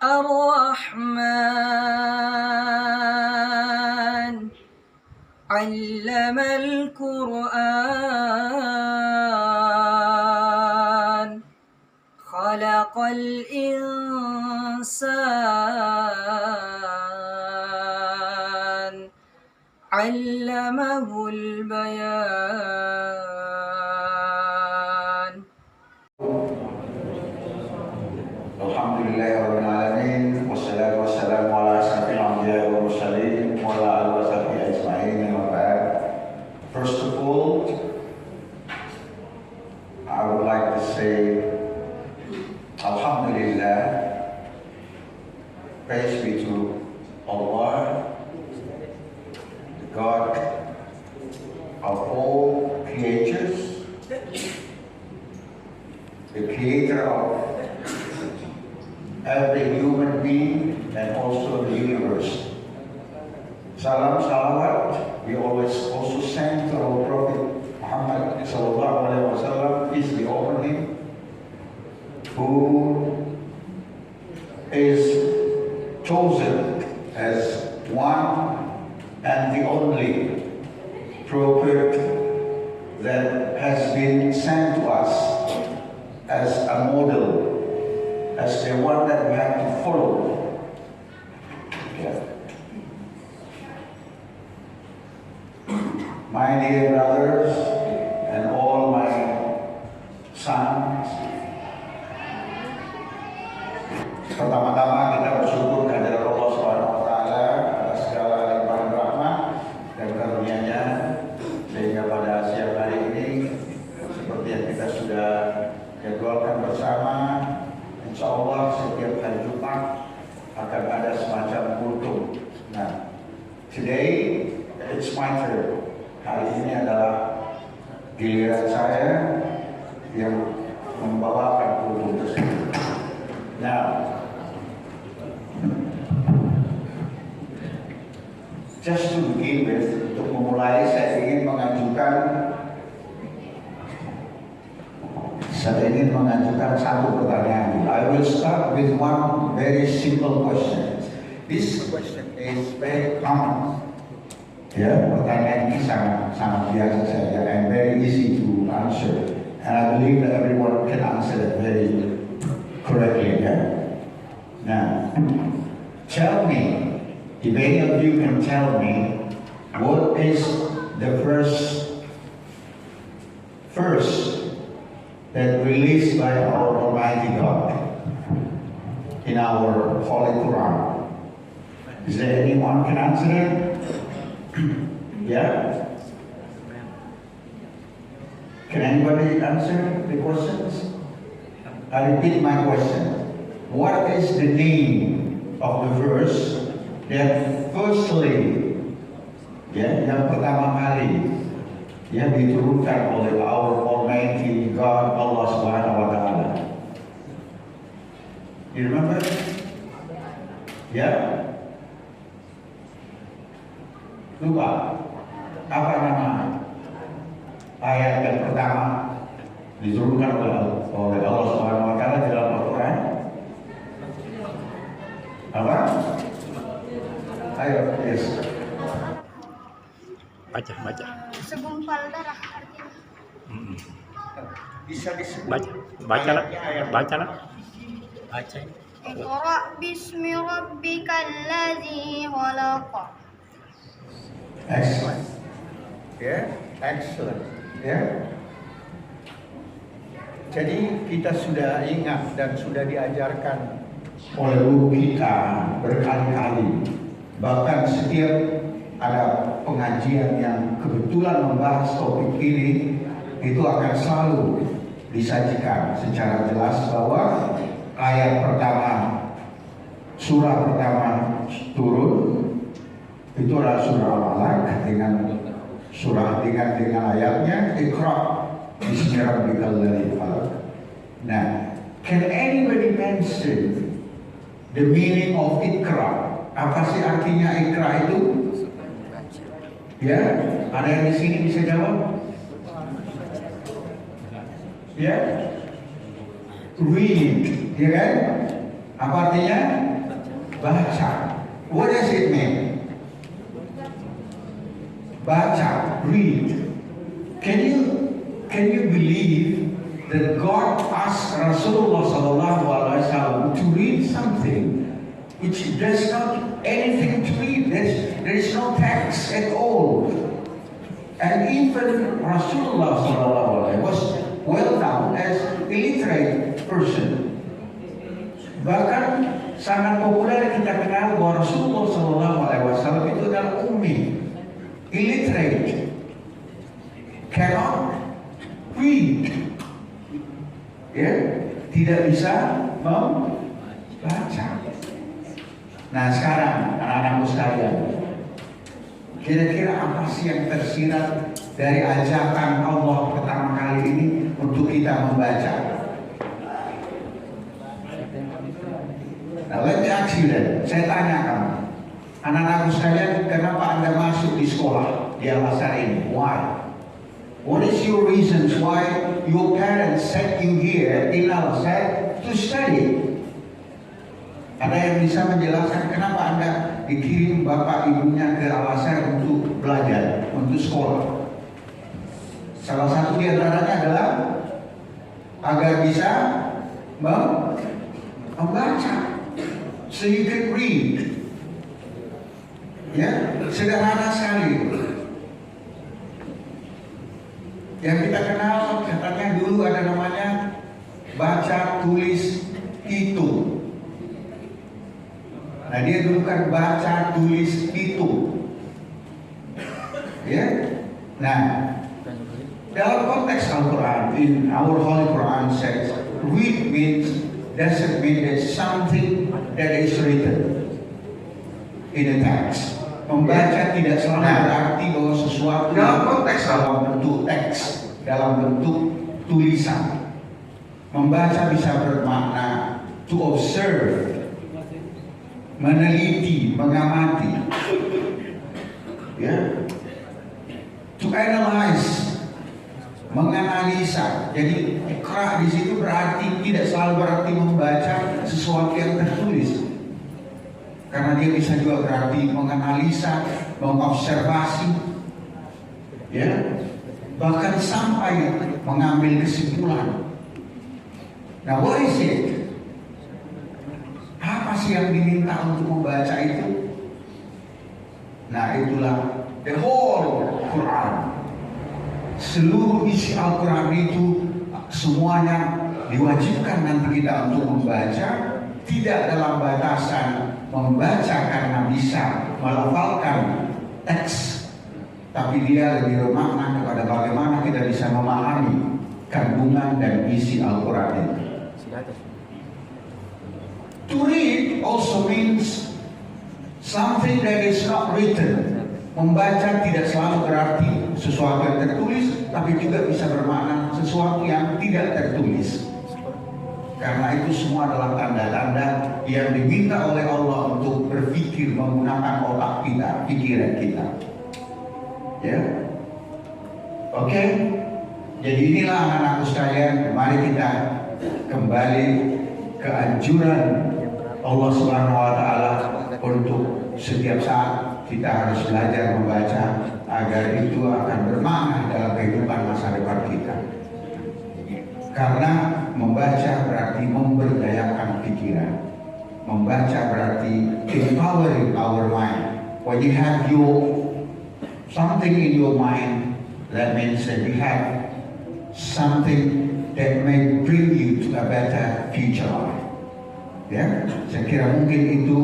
الرحمن علم القرآن خلق الإنسان علمه البيان. Alhamdulillahirabbil alamin wassalatu wassalamu ala asyrafil anbiya'i wal mursalin wa ala alihi wa sahbihi ajma'in wa ba'd. First of all, I would like to say Alhamdulillah, praise be to Allah, the God of all creatures, the creator of every human being and also the universe. Salam salawat we always also send to our Prophet Muhammad sallallahu alaihi wasallam, peace be upon him, who is chosen as one and the only prophet that has been sent to us as a model, as the one that we have to follow. Yeah. My dear brothers and all my sons, pertama-tama kita bersyukur kehadirat Allah Subhanahu wa taala atas segala limpahan rahmat dan karunia-Nya, sehingga pada siang hari ini seperti yang kita sudah jadwalkan bersama, insya Allah setiap hari Jumat akan ada semacam kultum. Nah, today it's my turn. Hari ini adalah giliran saya yang membawakan kultum tersebut. Now, just to begin with, untuk memulai saya ingin mengajukan satu pertanyaan. I will start with one very simple question. This question is very common. Ya, pertanyaan ini sangat biasa saja and very easy to answer. And I believe that everyone can answer it very correctly. Yeah? Now, tell me, if any of you can tell me, what is the first that released by our Almighty God in our Holy Quran? Is there anyone can answer it? Yeah? Can anybody answer the questions? I repeat my question. What is the name of the verse that firstly, yang pertama kali yang diturunkan oleh our Almighty God, Allah Subhanahu wa taala? You remember? Yeah? Lupa. Apa nama ayat yang pertama diturunkan oleh Allah Subhanahu wa taala dalam Al-Qur'an? Apa? Ayo, yes. Baca. Segumpal darah artinya. Bisa disebut. Baca lah. Baca. Iqra bismi rabbikal ladzi khalaq. Excellent. Excellent. Jadi kita sudah ingat dan sudah diajarkan oleh guru kita berkali-kali. Bahkan setiap ada pengajian yang kebetulan membahas topik ini, itu akan selalu disajikan secara jelas bahwa ayat pertama, surah pertama turun itu adalah surah Al-Alaq dengan ayatnya Iqra bismi rabbikal ladzi khalaq. Nah, can anybody mention the meaning of Iqra? Apa sih artinya Iqra itu? Ya, ada yang di sini bisa jawab? Ya, read, ya kan? Apa artinya? Baca. What does it mean? Baca, read. Can you believe that God asked Rasulullah SAW to read something which does not anything to read? There is no text at all. And even Rasulullah SAW was well known as illiterate person. Bahkan sangat populer kita kenal bahwa Rasulullah SAW itu adalah ummi, illiterate, cannot read, ya, tidak bisa membaca. Nah sekarang anak-anakku sekalian, kira-kira apa sih yang tersirat dari ajakan Allah pertama kali ini untuk kita membaca? Nah, let me ask you then. Saya tanya kamu, anak-anakku sekalian, kenapa Anda masuk di sekolah di Al-Azhar ini? Why? What is your reasons why your parents sent you here in Al-Azhar to study? Ada yang bisa menjelaskan kenapa Anda dikirim bapak ibunya ke Al-Azhar untuk belajar, untuk sekolah? Salah satu di antaranya adalah agar bisa membaca. So you can read. Ya, sederhana sekali. Yang kita kenal katanya dulu ada namanya baca, tulis, hitung. Nah dia dulu kan baca, tulis, hitung. Ya. Nah, dalam konteks Al-Quran, in our Holy Quran says, read means doesn't mean that something that is written in a text. Membaca tidak selalu berarti bahwa sesuatu dalam konteks dalam bentuk teks, dalam bentuk tulisan. Membaca bisa bermakna to observe, meneliti, mengamati, ya, to analyze, menganalisa. Jadi ikra di situ berarti tidak selalu berarti membaca sesuatu yang tertulis, karena dia bisa juga berarti menganalisa, mengobservasi, ya, bahkan sampai mengambil kesimpulan. Nah, what is it? Apa sih yang diminta untuk membaca itu? Nah, itulah the whole Quran. Seluruh isi Al-Quran itu semuanya diwajibkan nanti kita untuk membaca, tidak dalam batasan membaca karena bisa melafalkan teks, tapi dia lebih bermakna kepada bagaimana kita bisa memahami kandungan dan isi Al-Quran itu. To read also means something that is not written. Membaca tidak selalu berarti sesuatu yang tertulis, tapi juga bisa bermakna sesuatu yang tidak tertulis. Karena itu semua adalah tanda-tanda yang diminta oleh Allah untuk berpikir menggunakan otak kita, pikiran kita. Ya, oke. Jadi inilah anak-anakku sekalian, mari kita kembali ke anjuran Allah Subhanahu Wa Taala untuk setiap saat kita harus belajar membaca agar itu akan bermakna dalam kehidupan masa depan kita. Karena membaca berarti memberdayakan pikiran. Membaca berarti empowering our mind. When you have something in your mind, that means that you have something that may bring you to a better future life. Ya, saya kira mungkin itu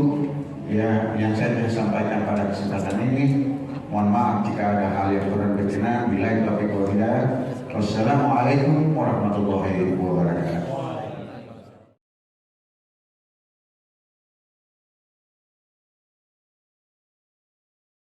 ya yang saya bisa sampaikan pada kesempatan ini. Mohon maaf jika ada hal yang kurang berkenan. Billahi taufiq wal hidayah. Wassalamualaikum warahmatullahi wabarakatuh.